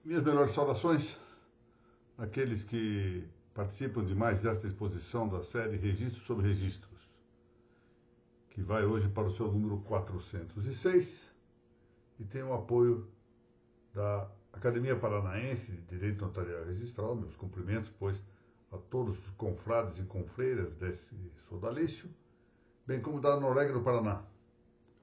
Minhas melhores saudações àqueles que participam de mais esta exposição da série Registros sobre Registros, que vai hoje para o seu número 406 e tem o apoio da Academia Paranaense de Direito Notarial e Registral. Meus cumprimentos, pois, a todos os confrades e confreiras desse sodalício, bem como da Norégia do Paraná.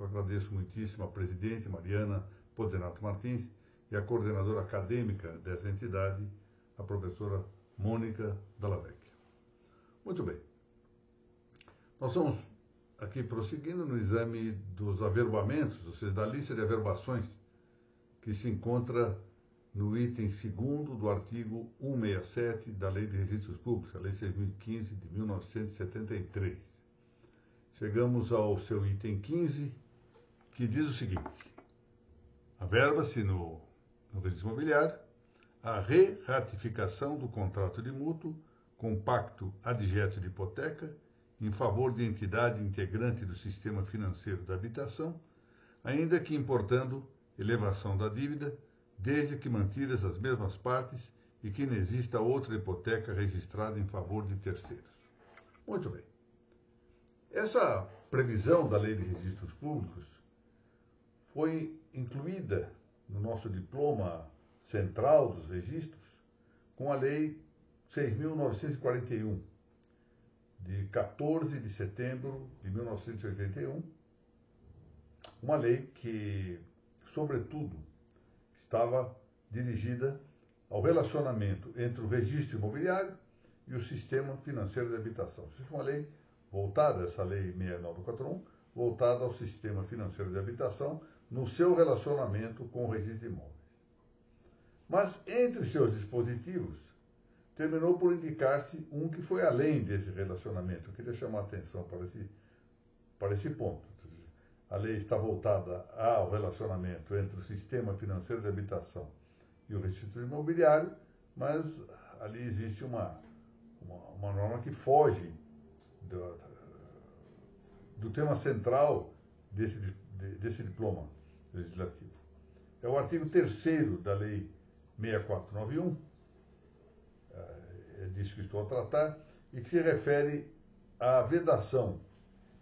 Eu agradeço muitíssimo a presidente Mariana Podenato Martins e a coordenadora acadêmica dessa entidade, a professora Mônica Dalla Vecchia. Muito bem. Nós vamos aqui prosseguindo no exame dos averbamentos, ou seja, da lista de averbações que se encontra no item 2º do artigo 167 da Lei de Registros Públicos, a Lei 6.015 de 1973. Chegamos ao seu item 15, que diz o seguinte: averba-se no registro imobiliário a re-ratificação do contrato de mútuo com pacto adjeto de hipoteca em favor de entidade integrante do sistema financeiro da habitação, ainda que importando elevação da dívida, desde que mantidas as mesmas partes e que não exista outra hipoteca registrada em favor de terceiros. Muito bem. Essa previsão da Lei de Registros Públicos foi incluída no nosso diploma central dos registros com a Lei 6.941, de 14 de setembro de 1981, uma lei que, sobretudo, estava dirigida ao relacionamento entre o registro imobiliário e o sistema financeiro de habitação. Isso é uma lei voltada, essa Lei 6941, voltada ao sistema financeiro de habitação no seu relacionamento com o registro de imóveis. Mas, entre seus dispositivos, terminou por indicar-se um que foi além desse relacionamento. Eu queria chamar a atenção para esse ponto. A lei está voltada ao relacionamento entre o sistema financeiro de habitação e o registro imobiliário, mas ali existe uma norma que foge do tema central desse diploma legislativo. É o artigo 3º da Lei 6491, é disso que estou a tratar, e que se refere à vedação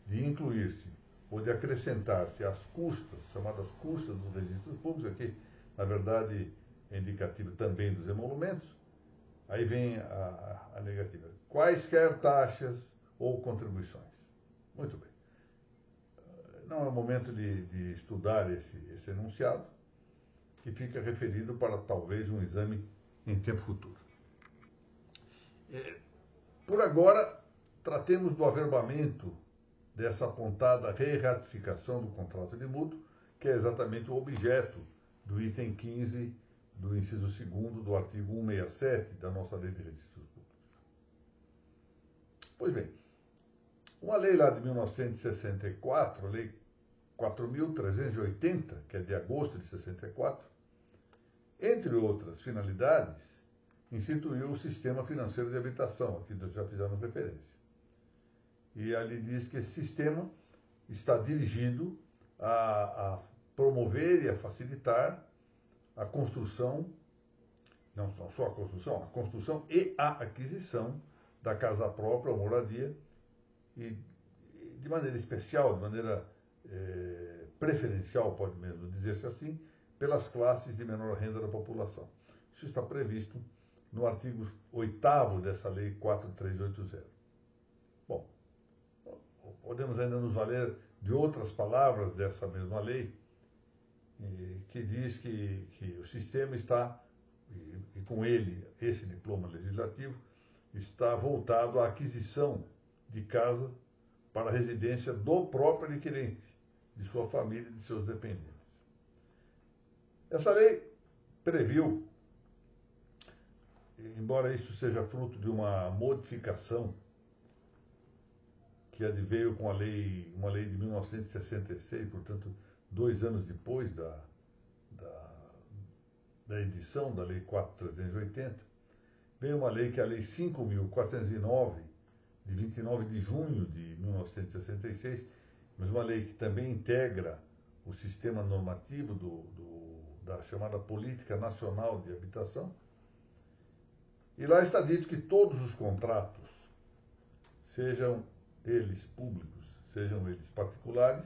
de incluir-se ou de acrescentar-se às custas, chamadas custas dos registros públicos, aqui, na verdade, é indicativo também dos emolumentos. Aí vem a negativa: quaisquer taxas ou contribuições. Muito bem. Não é o momento de estudar esse enunciado, que fica referido para talvez um exame em tempo futuro. Por agora, tratemos do averbamento dessa apontada re-ratificação do contrato de mútuo, que é exatamente o objeto do item 15 do inciso 2º do artigo 167 da nossa Lei de Registros Públicos. Pois bem, uma lei lá de 1964, a Lei 4.380, que é de agosto de 64, entre outras finalidades, instituiu o Sistema Financeiro de Habitação, a que já fizemos referência. E ali diz que esse sistema está dirigido a promover e a facilitar a construção, não só a construção e a aquisição da casa própria ou moradia, e de maneira especial, de maneira preferencial, pode mesmo dizer-se assim, pelas classes de menor renda da população. Isso está previsto no artigo 8º dessa Lei 4380. Bom, podemos ainda nos valer de outras palavras dessa mesma lei, que diz que o sistema está, e com ele, esse diploma legislativo, está voltado à aquisição de casa para a residência do próprio adquirente, de sua família e de seus dependentes. Essa lei previu, embora isso seja fruto de uma modificação que adveio com uma lei de 1966, portanto, 2 anos depois da edição da Lei 4.380, veio uma lei que é a Lei 5.409, de 29 de junho de 1966, mas uma lei que também integra o sistema normativo da chamada Política Nacional de Habitação, e lá está dito que todos os contratos, sejam eles públicos, sejam eles particulares,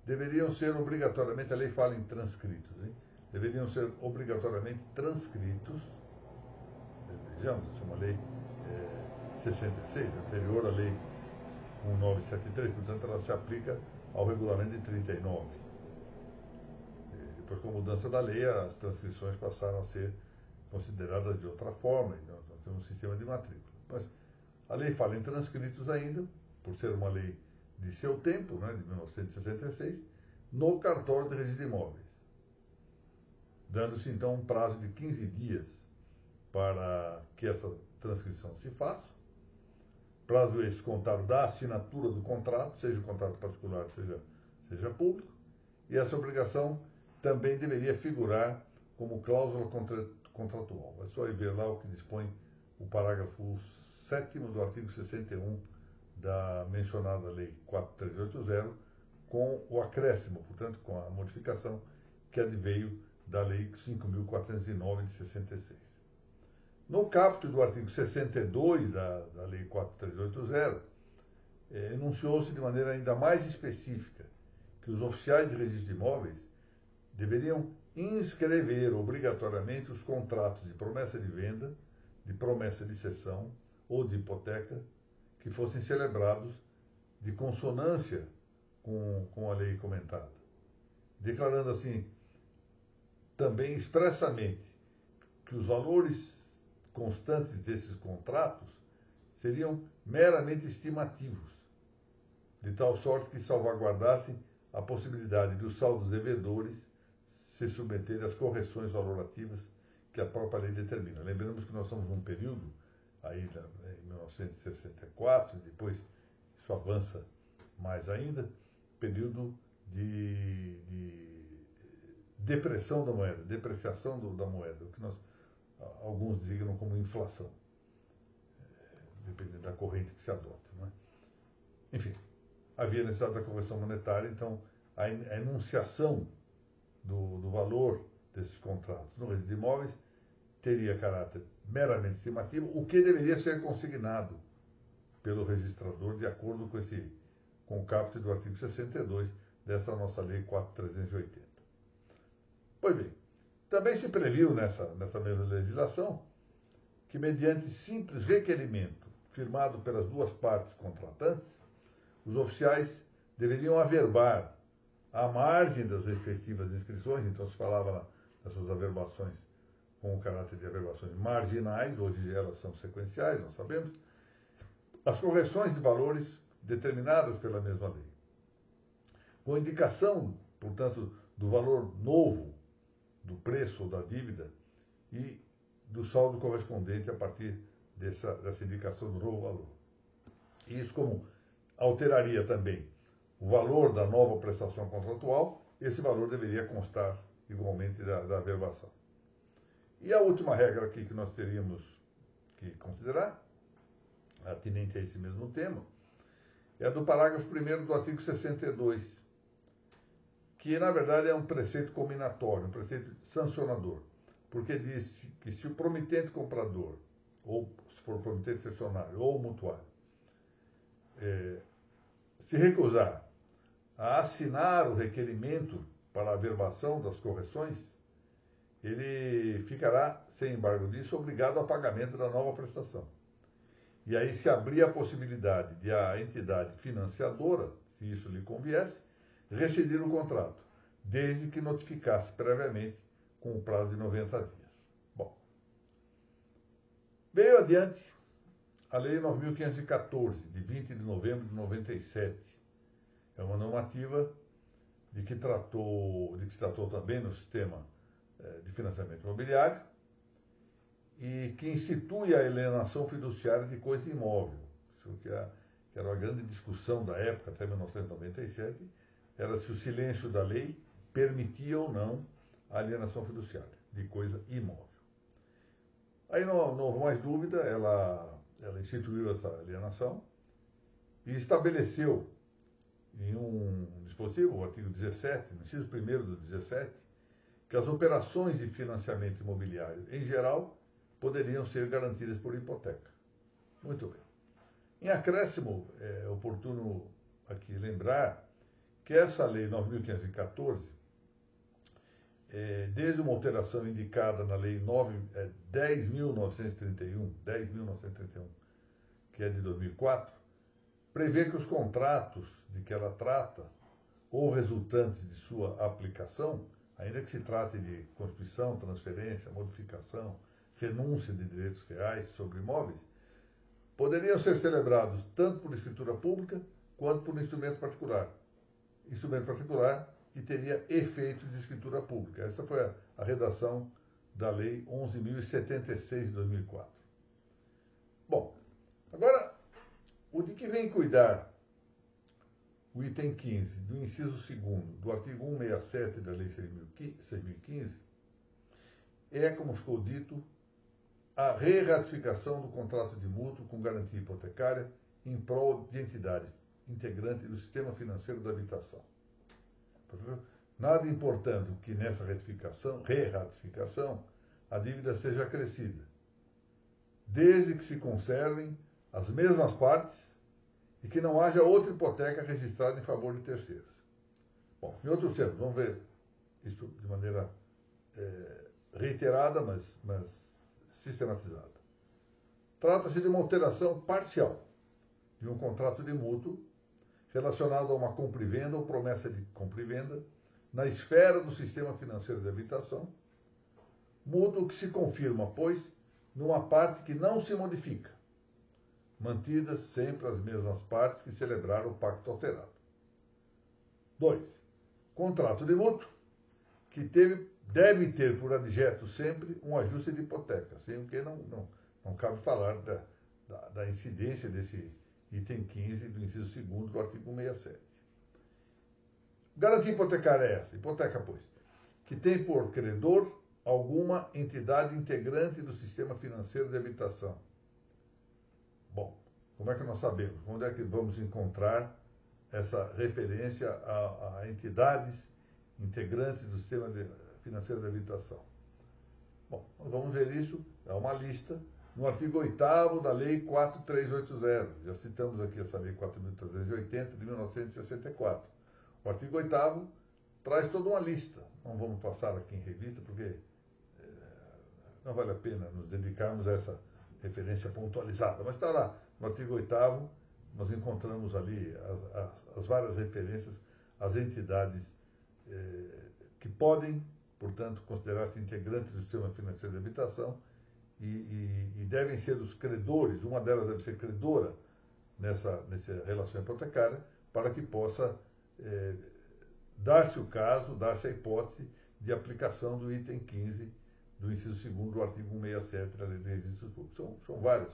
deveriam ser obrigatoriamente, a lei fala em transcritos, hein? Deveriam ser obrigatoriamente transcritos. Vejamos, isso é uma lei 66, anterior à lei 1973, portanto ela se aplica ao regulamento de 39. Depois, com a mudança da lei, as transcrições passaram a ser consideradas de outra forma, e nós temos um sistema de matrícula. Mas a lei fala em transcritos ainda, por ser uma lei de seu tempo, né, de 1966, no cartório de registro de imóveis, dando-se então um prazo de 15 dias para que essa transcrição se faça, prazo esse contado da assinatura do contrato, seja o contrato particular, seja público, e essa obrigação também deveria figurar como cláusula contratual. É só ir ver lá o que dispõe o parágrafo 7º do artigo 61 da mencionada Lei 4380, com o acréscimo, portanto, com a modificação que adveio da Lei 5.409 de 66. No caput do artigo 62 da Lei 4380, enunciou-se de maneira ainda mais específica que os oficiais de registro de imóveis deveriam inscrever obrigatoriamente os contratos de promessa de venda, de promessa de cessão ou de hipoteca que fossem celebrados de consonância com a lei comentada, declarando assim também expressamente que os valores constantes desses contratos seriam meramente estimativos, de tal sorte que salvaguardassem a possibilidade dos saldos devedores se submeterem às correções valorativas que a própria lei determina. Lembramos que nós estamos num período, aí em 1964, depois isso avança mais ainda, período de depressão da moeda, depreciação da moeda, o que alguns designam como inflação, dependendo da corrente que se adota. Não é? Enfim, havia necessidade da correção monetária, então a enunciação do valor desses contratos no registro de imóveis teria caráter meramente estimativo, o que deveria ser consignado pelo registrador de acordo com o caput do artigo 62 dessa nossa Lei 4.380. Pois bem, também se previu nessa mesma legislação que, mediante simples requerimento firmado pelas duas partes contratantes, os oficiais deveriam averbar à margem das respectivas inscrições, então se falava dessas averbações com o caráter de averbações marginais, hoje elas são sequenciais, nós sabemos, as correções de valores determinadas pela mesma lei, com indicação, portanto, do valor novo do preço ou da dívida e do saldo correspondente a partir dessa indicação do novo valor. E isso, como alteraria também o valor da nova prestação contratual, esse valor deveria constar igualmente da averbação. E a última regra aqui que nós teríamos que considerar, atinente a esse mesmo tema, é a do parágrafo 1º do artigo 62, que na verdade é um preceito combinatório, um preceito sancionador, porque diz que se o promitente comprador, ou se for promitente cessionário, ou mutuário, se recusar a assinar o requerimento para a averbação das correções, ele ficará, sem embargo disso, obrigado ao pagamento da nova prestação. E aí se abria a possibilidade de a entidade financiadora, se isso lhe conviesse, rescindir o contrato, desde que notificasse previamente com o prazo de 90 dias. Bom, veio adiante a Lei 9.514, de 20 de novembro de 97. É uma normativa de que se tratou também no sistema de financiamento imobiliário e que institui a alienação fiduciária de coisa imóvel. Isso que era uma grande discussão da época, até 1997, era se o silêncio da lei permitia ou não a alienação fiduciária de coisa imóvel. Aí não houve mais dúvida, ela instituiu essa alienação e estabeleceu em um dispositivo, o artigo 17, no inciso 1º do 17, que que as operações de financiamento imobiliário, em geral, poderiam ser garantidas por hipoteca. Muito bem. Em acréscimo, é oportuno aqui lembrar que essa lei 9.514, desde uma alteração indicada na lei 10.931, que é de 2004, prevê que os contratos de que ela trata, ou resultantes de sua aplicação, ainda que se trate de constituição, transferência, modificação, renúncia de direitos reais sobre imóveis, poderiam ser celebrados tanto por escritura pública quanto por instrumento particular. Instrumento particular que teria efeitos de escritura pública. Essa foi a redação da Lei 11.076 de 2004. Bom, agora, o de que vem cuidar o item 15 do inciso 2º do artigo 167 da Lei 6.015 é, como ficou dito, a re-ratificação do contrato de mútuo com garantia hipotecária em prol de entidade integrante do sistema financeiro da habitação. Nada importando que nessa re-ratificação, a dívida seja acrescida, desde que se conservem as mesmas partes e que não haja outra hipoteca registrada em favor de terceiros. Bom, em outros termos, vamos ver isso de maneira reiterada, mas sistematizada. Trata-se de uma alteração parcial de um contrato de mútuo relacionado a uma compra e venda ou promessa de compra e venda na esfera do sistema financeiro de habitação, mútuo que se confirma, pois, numa parte que não se modifica, mantidas sempre as mesmas partes que celebraram o pacto alterado. 2. Contrato de mútuo que deve ter por adjeto sempre um ajuste de hipoteca, sem o que não cabe falar da incidência desse item 15 do inciso 2º do artigo 167. Garantia hipotecária é essa? Hipoteca, pois, que tem por credor alguma entidade integrante do sistema financeiro de habitação. Bom, como é que nós sabemos? Onde é que vamos encontrar essa referência a entidades integrantes do sistema financeiro de habitação? Bom, nós vamos ver isso, é uma lista, no artigo 8º da Lei 4380. Já citamos aqui essa Lei 4.380 de 1964. O artigo 8º traz toda uma lista. Não vamos passar aqui em revista, porque não vale a pena nos dedicarmos a essa referência pontualizada. Mas está lá, no artigo 8º, nós encontramos ali as várias referências às entidades que podem, portanto, considerar-se integrantes do sistema financeiro de habitação e devem ser os credores, uma delas deve ser credora nessa relação hipotecária, para que possa dar-se o caso, dar-se a hipótese de aplicação do item 15 do inciso 2º do artigo 167 da Lei de Registros Públicos. São vários,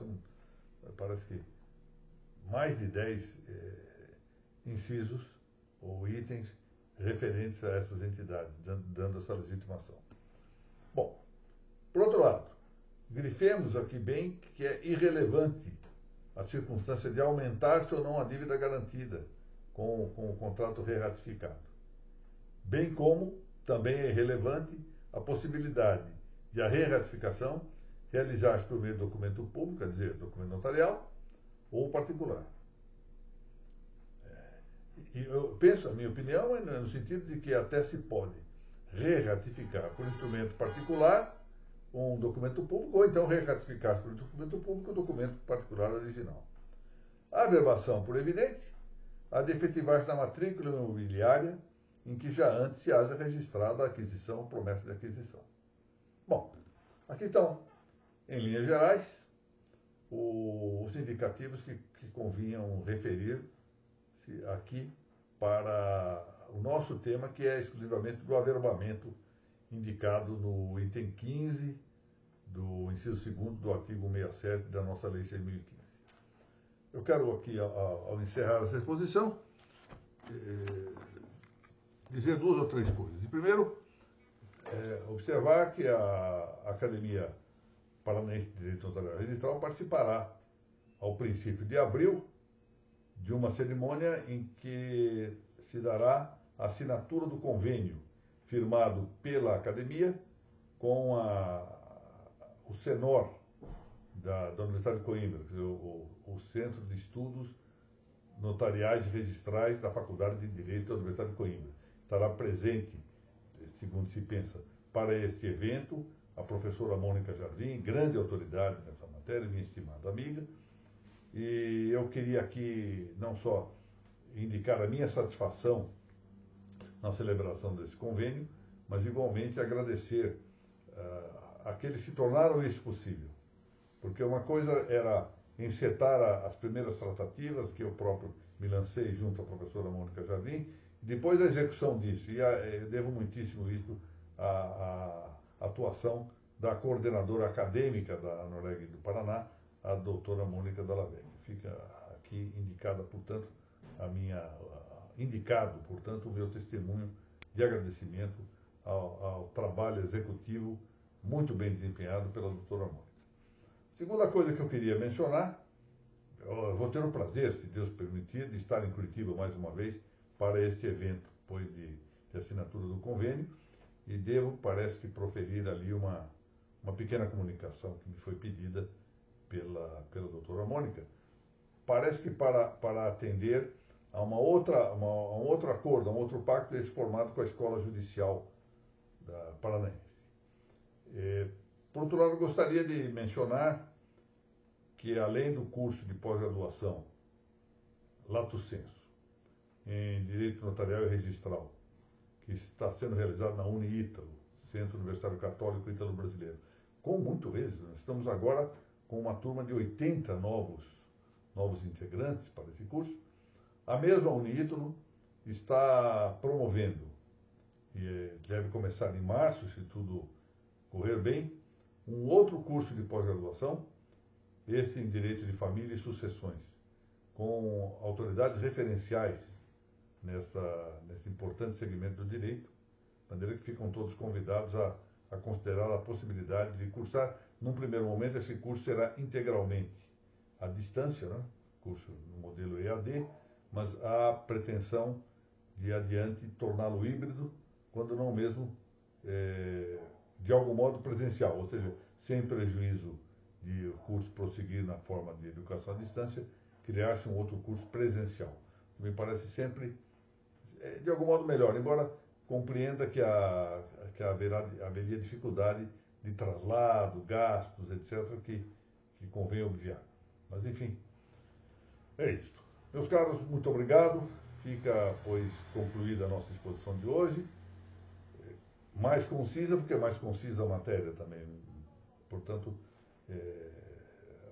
parece que mais de 10 incisos ou itens referentes a essas entidades, dando essa legitimação. Bom, por outro lado, grifemos aqui bem que é irrelevante a circunstância de aumentar-se ou não a dívida garantida com o contrato re-ratificado. Bem como também é irrelevante a possibilidade de a re-ratificação realizar-se por meio de documento público, quer dizer, documento notarial, ou particular. E eu penso, a minha opinião é no sentido de que até se pode re-ratificar por instrumento particular um documento público, ou então re-ratificar por documento público o documento particular original. A averbação, por evidente, há de efetivar-se na matrícula imobiliária em que já antes se haja registrado a aquisição ou promessa de aquisição. Bom, aqui estão, em linhas gerais, os indicativos que convinham referir-se aqui para o nosso tema, que é exclusivamente do averbamento indicado no item 15 do inciso 2º do artigo 167 da nossa Lei 6.015. Eu quero aqui, ao encerrar essa exposição, dizer 2 ou 3 coisas. Primeiro, observar que a Academia Paranaense de Direito Notarial e Registral participará, ao princípio de abril, de uma cerimônia em que se dará a assinatura do convênio firmado pela academia com o CENOR da Universidade de Coimbra, o Centro de Estudos Notariais e Registrais da Faculdade de Direito da Universidade de Coimbra. Estará presente, segundo se pensa, para este evento, a professora Mônica Jardim, grande autoridade nessa matéria, minha estimada amiga. E eu queria aqui não só indicar a minha satisfação na celebração desse convênio, mas igualmente agradecer aqueles que tornaram isso possível. Porque uma coisa era encetar as primeiras tratativas, que eu próprio me lancei junto à professora Mônica Jardim, e depois a execução disso. E eu devo muitíssimo isso à atuação da coordenadora acadêmica da Norégue do Paraná, a doutora Mônica Dallavecchia. Fica aqui indicado, portanto, o meu testemunho de agradecimento ao trabalho executivo muito bem desempenhado pela doutora Mônica. Segunda coisa que eu queria mencionar, eu vou ter o prazer, se Deus permitir, de estar em Curitiba mais uma vez para este evento, depois de assinatura do convênio, e parece que proferir ali uma pequena comunicação que me foi pedida pela doutora Mônica. Parece que para atender a um outro acordo, a um outro pacto desse formado com a Escola Judicial Paranaense. Por outro lado, gostaria de mencionar que, além do curso de pós-graduação Lato Sensu, em Direito Notarial e Registral, que está sendo realizado na UniÍtalo, Centro Universitário Católico Ítalo Brasileiro, com muito êxito. Nós estamos agora com uma turma de 80 novos integrantes para esse curso. A mesma UniÍtalo está promovendo, e deve começar em março, se tudo correr bem, um outro curso de pós-graduação, esse em Direito de Família e Sucessões, com autoridades referenciais nesse importante segmento do direito, de maneira que ficam todos convidados a considerar a possibilidade de cursar. Num primeiro momento, esse curso será integralmente à distância, né? Curso no modelo EAD, mas há pretensão de adiante torná-lo híbrido, quando não mesmo de algum modo presencial, ou seja, sem prejuízo de o curso prosseguir na forma de educação à distância, criar-se um outro curso presencial. Me parece sempre, de algum modo, melhor, embora compreenda que haveria dificuldade de traslado, gastos, etc., que convém obviar. Mas, enfim, é isto. Meus caros, muito obrigado. Fica, pois, concluída a nossa exposição de hoje. Mais concisa, porque é mais concisa a matéria também. Portanto,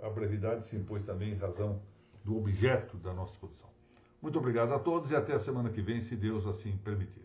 a brevidade se impôs também em razão do objeto da nossa exposição. Muito obrigado a todos e até a semana que vem, se Deus assim permitir.